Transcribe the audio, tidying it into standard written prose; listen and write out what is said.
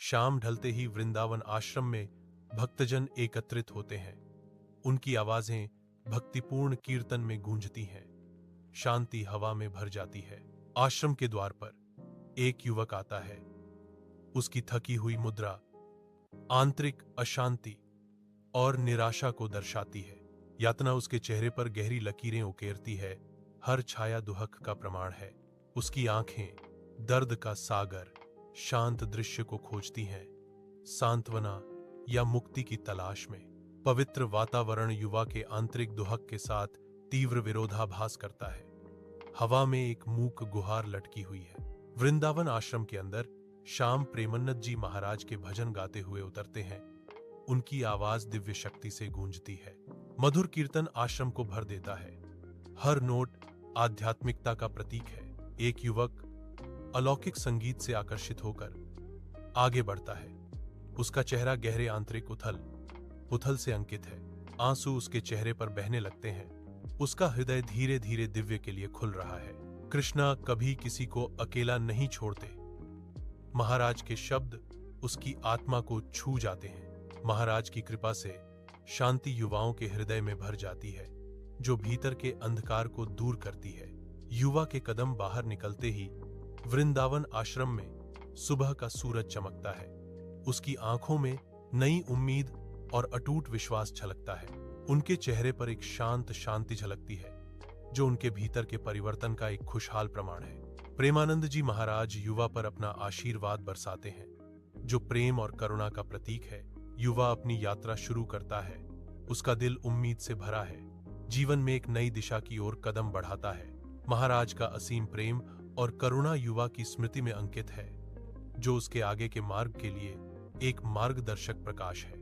शाम ढलते ही वृंदावन आश्रम में भक्तजन एकत्रित होते हैं। उनकी आवाजें भक्तिपूर्ण कीर्तन में गूंजती हैं। शांति हवा में भर जाती है। आश्रम के द्वार पर एक युवक आता है। उसकी थकी हुई मुद्रा आंतरिक अशांति और निराशा को दर्शाती है। यातना उसके चेहरे पर गहरी लकीरें उकेरती है। हर छाया दुहक का प्रमाण है। उसकी आंखें दर्द का सागर शांत दृश्य को खोजती हैं, सांत्वना या मुक्ति की तलाश में। पवित्र वातावरण युवा के आंतरिक दुहक के साथ तीव्र विरोधाभास करता है। हवा में एक मूक गुहार लटकी हुई है। वृंदावन आश्रम के अंदर श्याम प्रेमानंद जी महाराज के भजन गाते हुए उतरते हैं। उनकी आवाज दिव्य शक्ति से गूंजती है। मधुर कीर्तन आश्रम को भर देता है। हर नोट आध्यात्मिकता का प्रतीक है। एक युवक अलौकिक संगीत से आकर्षित होकर आगे बढ़ता है। उसका चेहरा गहरे आंतरिक उथल पुथल से अंकित है। आंसू उसके चेहरे पर बहने लगते हैं। उसका हृदय धीरे धीरे दिव्य के लिए खुल रहा है। कृष्णा कभी किसी को अकेला नहीं छोड़ते। महाराज के शब्द उसकी आत्मा को छू जाते हैं। महाराज की कृपा से शांति युवाओं के हृदय में भर जाती है, जो भीतर के अंधकार को दूर करती है। युवा के कदम बाहर निकलते ही वृंदावन आश्रम में सुबह का सूरज चमकता है। उसकी आंखों में नई उम्मीद और अटूट विश्वास झलकता है। उनके चेहरे पर एक शांत शांति झलकती है, जो उनके भीतर के परिवर्तन का एक खुशहाल प्रमाण है। प्रेमानंद जी महाराज युवा पर अपना आशीर्वाद बरसाते हैं, जो प्रेम और करुणा का प्रतीक है। युवा अपनी यात्रा शुरू करता है। उसका दिल उम्मीद से भरा है। जीवन में एक नई दिशा की ओर कदम बढ़ाता है। महाराज का असीम प्रेम और करुणा युवा की स्मृति में अंकित है, जो उसके आगे के मार्ग के लिए एक मार्गदर्शक प्रकाश है।